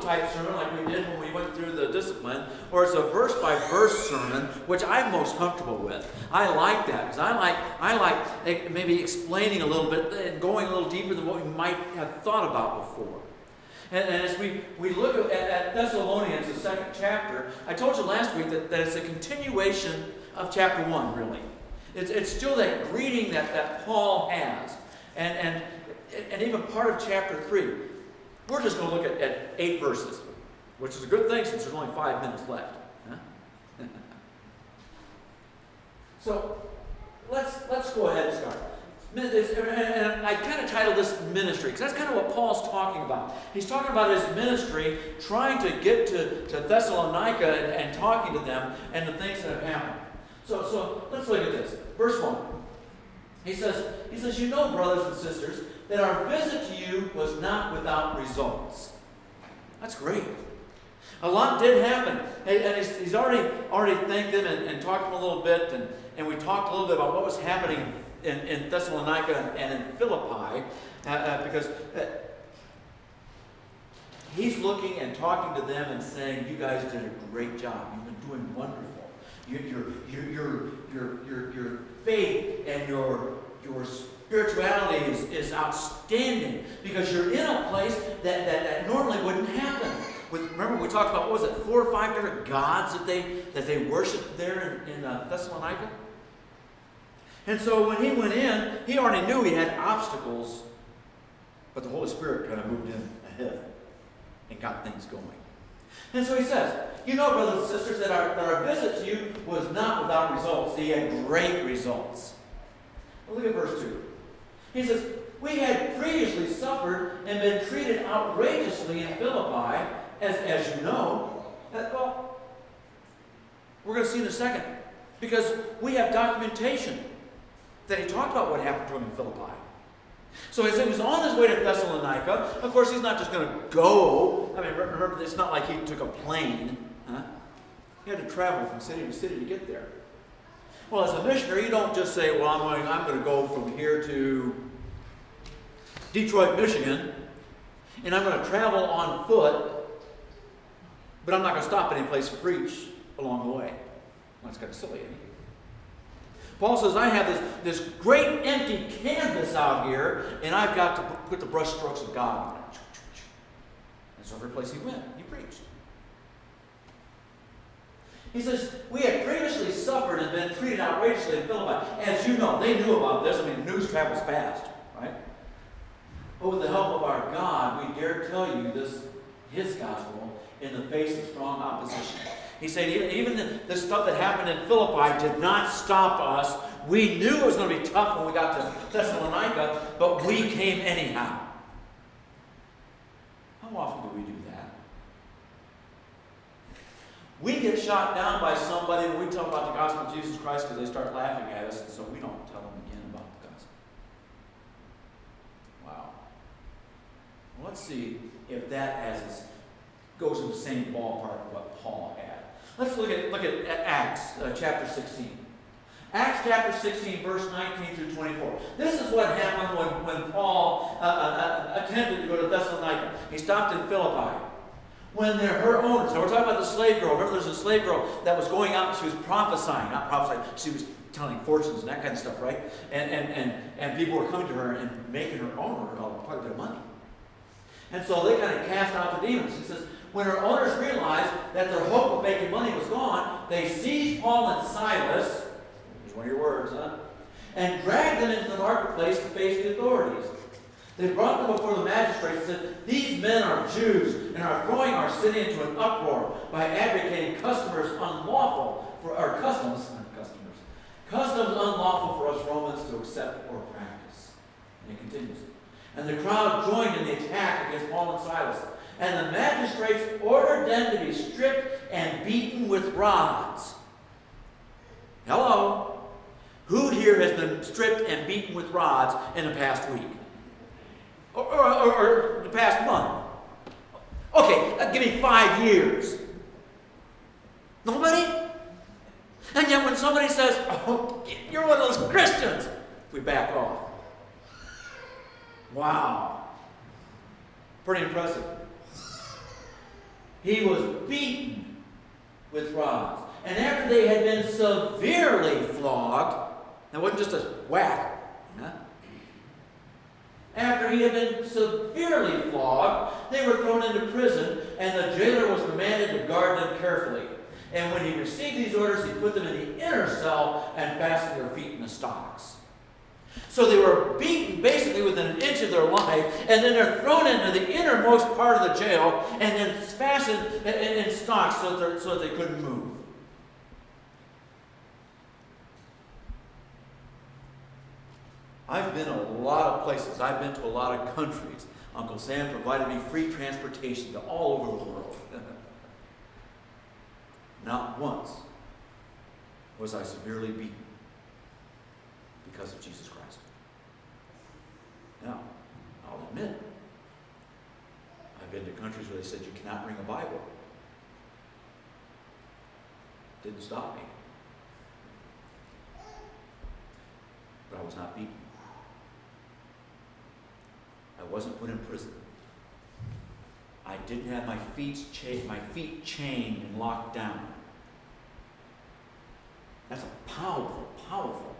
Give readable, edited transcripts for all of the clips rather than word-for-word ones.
type sermon like we did when we went through the discipline, or it's a verse-by-verse sermon, which I'm most comfortable with. I like that because I like maybe explaining a little bit and going a little deeper than what we might have thought about before. And as we look at Thessalonians, the second chapter, I told you last week that it's a continuation of chapter 1, really. It's still that greeting that Paul has. And even part of chapter 3. We're just going to look at 8 verses, which is a good thing since there's only 5 minutes left. Huh? So let's go ahead and start. And I kind of titled this ministry, because that's kind of what Paul's talking about. He's talking about his ministry, trying to get to Thessalonica and talking to them and the things that have happened. So let's look at this. Verse 1. He says, you know, brothers and sisters, that our visit to you was not without results. That's great. A lot did happen. And he's already thanked them and talked to them a little bit. And we talked a little bit about what was happening in Thessalonica and in Philippi. Because he's looking and talking to them and saying, you guys did a great job. You've been doing wonderful. Your faith and your spirituality is outstanding because you're in a place that normally wouldn't happen. Remember we talked about, what was it, 4 or 5 different gods that they worshipped there in Thessalonica? And so when he went in, he already knew he had obstacles, but the Holy Spirit kind of moved in ahead and got things going. And so he says, you know, brothers and sisters, that our visit to you was not without results. He had great results. Well, look at verse 2. He says, we had previously suffered and been treated outrageously in Philippi, as you know. Well, we're going to see in a second, because we have documentation that he talked about what happened to him in Philippi. So as he was on his way to Thessalonica, of course he's not just going to go. I mean, remember, it's not like he took a plane. Huh? He had to travel from city to city to get there. Well, as a missionary, you don't just say, well, I'm going to go from here to Detroit, Michigan, and I'm going to travel on foot, but I'm not going to stop any place to preach along the way. Well, that's kind of silly, isn't it? Paul says, I have this great empty canvas out here, and I've got to put the brush strokes of God on it. And so every place he went, he preached. He says, we had previously suffered and been treated outrageously in Philippi. As you know, they knew about this. I mean, news travels fast, right? But with the help of our God, we dare tell you his gospel, in the face of strong opposition. He said, even the stuff that happened in Philippi did not stop us. We knew it was going to be tough when we got to Thessalonica, but we came anyhow. How often do we do that? We get shot down by somebody when we tell them about the gospel of Jesus Christ because they start laughing at us, and so we don't tell them again about the gospel. Wow. Well, let's see if that goes in the same ballpark of what Paul had. Let's look at Acts chapter 16. Acts chapter 16, verse 19 through 24. This is what happened when Paul attempted to go to Thessalonica. He stopped in Philippi. When her owners, now we're talking about the slave girl. Remember, there's a slave girl that was going out and she was prophesying, not prophesying, she was telling fortunes and that kind of stuff, right? And people were coming to her and making her owner quite a bit of money. And so they kind of cast out the demons. He says, when her owners realized that their hope of making money was gone, they seized Paul and Silas, here's one of your words, huh? And dragged them into the marketplace to face the authorities. They brought them before the magistrates and said, these men are Jews and are throwing our city into an uproar by advocating customs unlawful for us Romans to accept or practice. And it continues. And the crowd joined in the attack against Paul and Silas. And the magistrates ordered them to be stripped and beaten with rods. Hello? Who here has been stripped and beaten with rods in the past week? Or the past month? Okay, give me 5 years. Nobody? And yet when somebody says, oh, you're one of those Christians, we back off. Wow. Pretty impressive. he was beaten with rods. And after they had been severely flogged, it wasn't just a whack. Huh? After he had been severely flogged, they were thrown into prison, and the jailer was commanded to guard them carefully. And when he received these orders, he put them in the inner cell and fastened their feet in the stocks. So they were beaten basically within an inch of their life, and then they're thrown into the innermost part of the jail, and then fastened in stocks so that they couldn't move. I've been a lot of places. I've been to a lot of countries. Uncle Sam provided me free transportation to all over the world. Not once was I severely beaten because of Jesus Christ. Now, I'll admit, I've been to countries where they said you cannot bring a Bible. Didn't stop me. But I was not beaten. I wasn't put in prison. I didn't have my feet chained and locked down. That's a powerful, powerful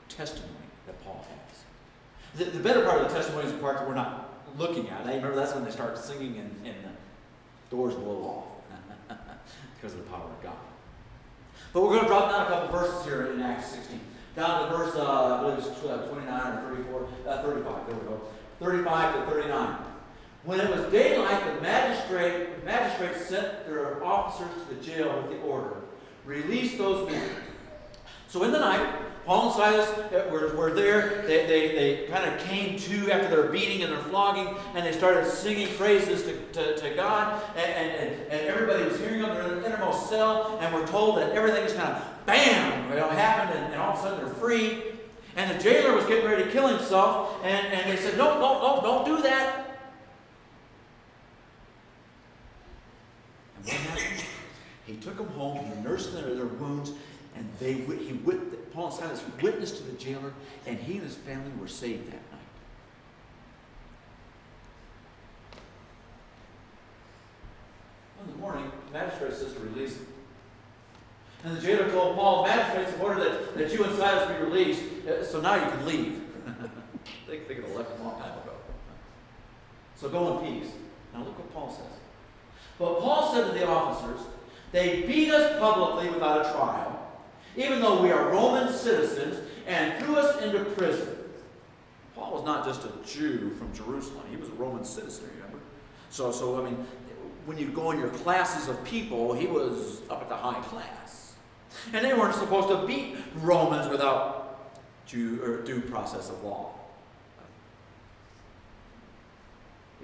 testimony that Paul has. The better part of the testimony is the part that we're not looking at. I remember that's when they start singing and the doors blow off because of the power of God. But we're going to drop down a couple verses here in Acts 16. Down to verse, I believe it's 29 or 34, 35, there we go. 35 to 39. When it was daylight, the magistrates sent their officers to the jail with the order, release those men. So in the night, Paul and Silas were there. They kind of came to after their beating and their flogging, and they started singing praises to God, and everybody was hearing them. They're in the innermost cell, and we're told that everything is kind of bam, happened, and all of a sudden they're free. And the jailer was getting ready to kill himself, and they said, no, don't do that. And what happened? He took them home, he nursed their wounds, and Paul and Silas witnessed to the jailer, and he and his family were saved that night. In the morning, the magistrate says to release him. And the jailer told Paul, the magistrates have ordered that you and Silas be released, so now you can leave. They could have left a long time ago. So go in peace. Now look what Paul says. But Paul said to the officers, they beat us publicly without a trial, even though we are Roman citizens, and threw us into prison. Paul was not just a Jew from Jerusalem. He was a Roman citizen, remember? So I mean, when you go in your classes of people, he was up at the high class. And they weren't supposed to beat Romans without due process of law.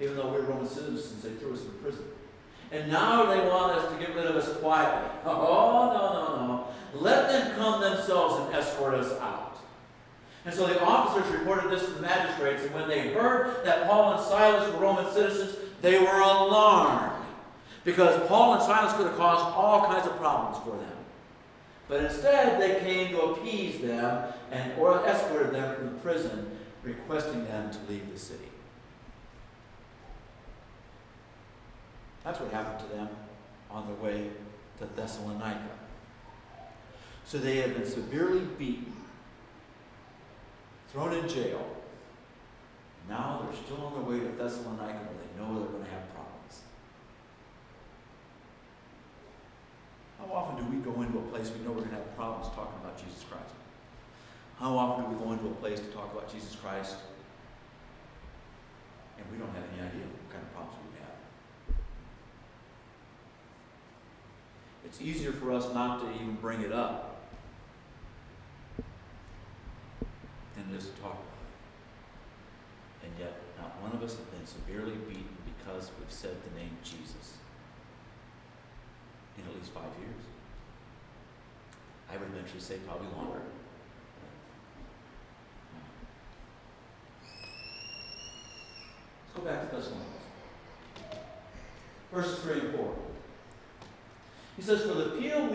Even though we're Roman citizens, they threw us into prison. And now they want us to get rid of us quietly. Oh, no. Let them come themselves and escort us out. And so the officers reported this to the magistrates, and when they heard that Paul and Silas were Roman citizens, they were alarmed, because Paul and Silas could have caused all kinds of problems for them. But instead, they came to appease them or escorted them from the prison, requesting them to leave the city. That's what happened to them on their way to Thessalonica. So they had been severely beaten, thrown in jail. Now they're still on their way to Thessalonica, where they know they're going to have problems. How often do we go into a place we know we're going to have problems talking about Jesus Christ? How often do we go into a place to talk about Jesus Christ and we don't have any idea what kind of problems we have? It's easier for us not to even bring it up than it is to talk about it. And yet, not one of us has been severely beaten because we've said the name Jesus in at least 5 years. I would eventually say probably longer. Let's go back to Thessalonians. Verses 3 and 4. He says, for the appeal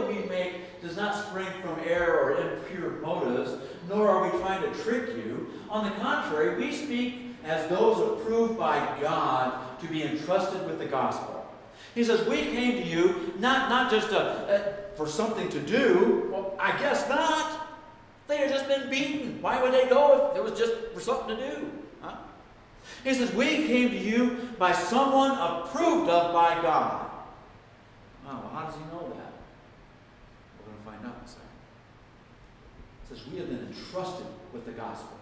we make does not spring from error or impure motives, nor are we trying to trick you. On the contrary, we speak as those approved by God to be entrusted with the gospel. He says, we came to you not just for something to do. Well, I guess not. They had just been beaten. Why would they go if it was just for something to do? Huh? He says, we came to you by someone approved of by God. Oh, well, how does he know that? We're going to find out in a second. It says, we have been entrusted with the gospel.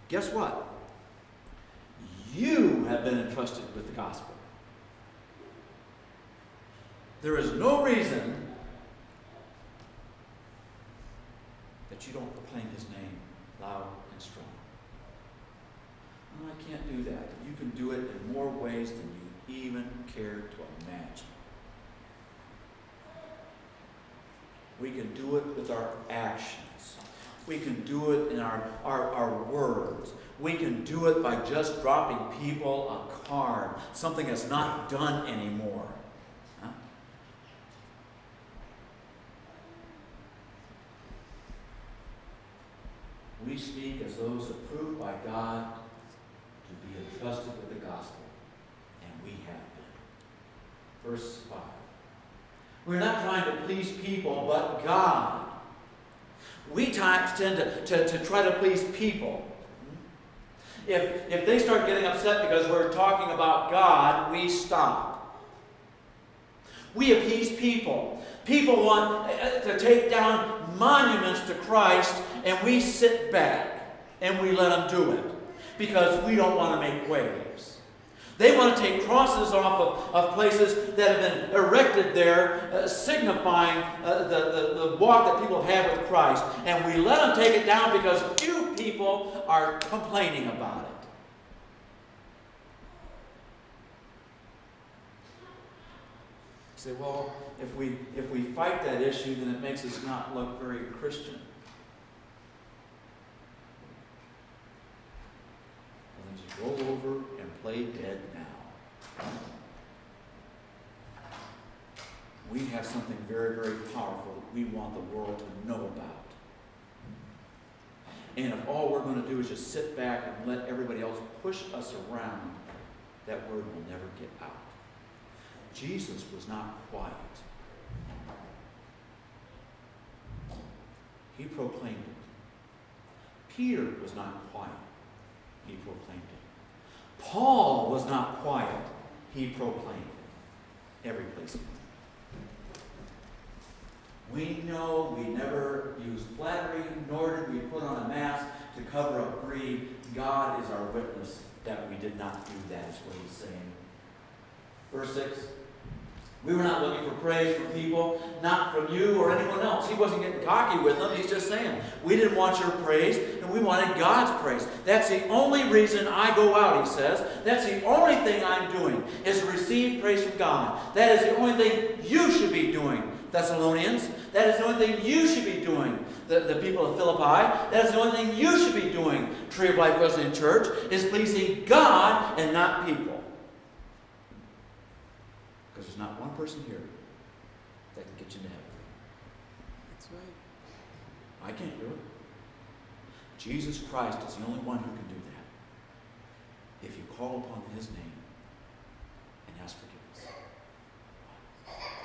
Guess what? You have been entrusted with the gospel. There is no reason that you don't proclaim his name loud and strong. No, I can't do that. You can do it in more ways than you even care to imagine. We can do it with our actions. We can do it in our words. We can do it by just dropping people a card, something that's not done anymore. Huh? We speak as those approved by God to be entrusted with the gospel, and we have been. Verse 5. We're not trying to please people, but God. We times tend to try to please people. If they start getting upset because we're talking about God, we stop. We appease people. People want to take down monuments to Christ, and we sit back and we let them do it because we don't want to make waves. They want to take crosses off of places that have been erected there, signifying the walk that people have had with Christ. And we let them take it down because few people are complaining about it. You say, well, if we fight that issue, then it makes us not look very Christian. Well, then just roll over and play dead now. We have something very, very powerful that we want the world to know about. And if all we're going to do is just sit back and let everybody else push us around, that word will never get out. Jesus was not quiet. He proclaimed it. Peter was not quiet. He proclaimed it. Paul was not quiet. He proclaimed it. Every place he went. We know we never use flattery, nor did we put on a mask to cover up greed. God is our witness that we did not do that, is what he's saying. Verse 6. We were not looking for praise from people, not from you or anyone else. He wasn't getting cocky with them. He's just saying, we didn't want your praise, and we wanted God's praise. That's the only reason I go out, he says. That's the only thing I'm doing, is to receive praise from God. That is the only thing you should be doing, Thessalonians. That is the only thing you should be doing, the people of Philippi. That is the only thing you should be doing, Tree of Life Wesleyan Church, is pleasing God and not people. Because there's not one person here that can get you to heaven. That's right. I can't do it. Jesus Christ is the only one who can do that. If you call upon his name and ask forgiveness.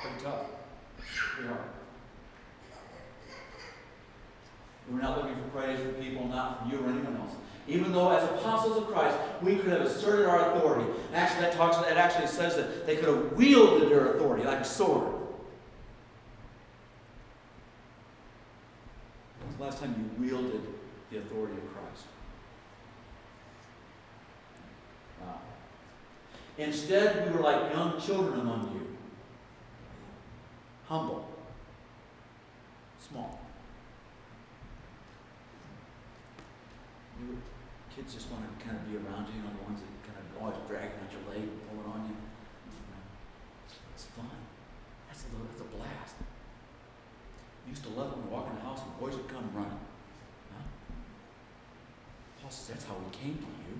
Pretty tough. Pretty hard. We're not looking for praise from people, not from you or anyone else. Even though as apostles of Christ, we could have asserted our authority. Actually, that actually says that they could have wielded their authority like a sword. When was the last time you wielded the authority of Christ? Wow. Instead, we were like young children among you. Humble. Small. Kids just want to kind of be around you, the ones that kind of always dragging at your leg and pulling on you. It's fun. That's a blast. I used to love it when we walk in the house and boys would come running. Huh? Paul says, that's how we came to you.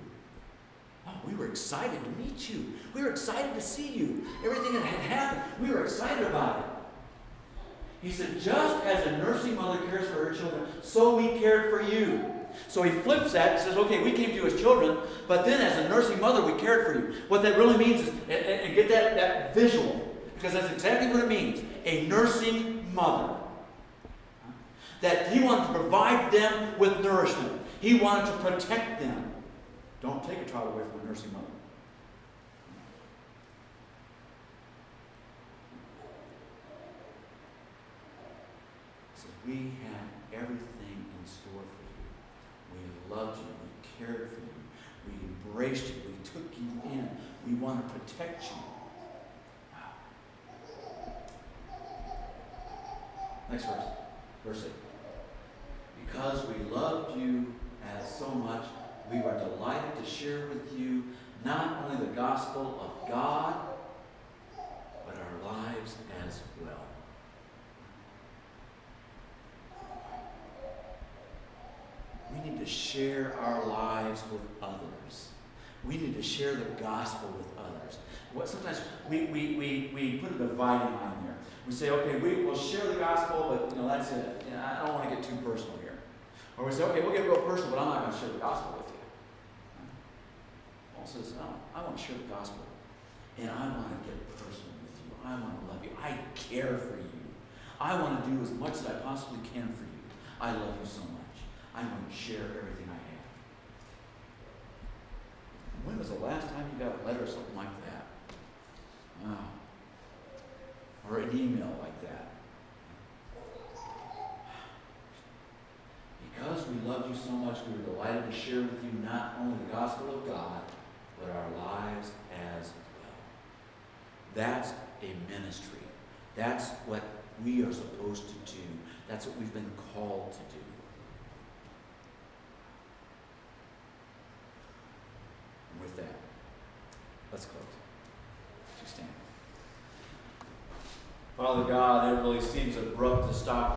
Oh, we were excited to meet you. We were excited to see you. Everything that had happened, we were excited about it. He said, just as a nursing mother cares for her children, so we cared for you. So he flips that and says, okay, we came to you as children, but then as a nursing mother, we cared for you. What that really means is, and get that visual, because that's exactly what it means. A nursing mother. That he wanted to provide them with nourishment. He wanted to protect them. Don't take a child away from a nursing mother. He says, we have everything in store for you. We loved you. We cared for you. We embraced you. We took you in. We want to protect you. Next verse. Verse 8. Because we loved you as so much, we were delighted to share with you not only the gospel of God, but our lives as well. We need to share our lives with others. We need to share the gospel with others. Sometimes we put a dividing line there. We say, okay, we'll share the gospel, but that's it. I don't want to get too personal here. Or we say, okay, we'll get real personal, but I'm not going to share the gospel with you. Paul says, no, I want to share the gospel. And I want to get personal with you. I want to love you. I care for you. I want to do as much as I possibly can for you. I love you so much. I'm going to share everything I have. When was the last time you got a letter or something like that? Or an email like that? Because we loved you so much, we were delighted to share with you not only the gospel of God, but our lives as well. That's a ministry. That's what we are supposed to do. That's what we've been called to do. And with that, let's close. Would you stand? Father God, it really seems abrupt to stop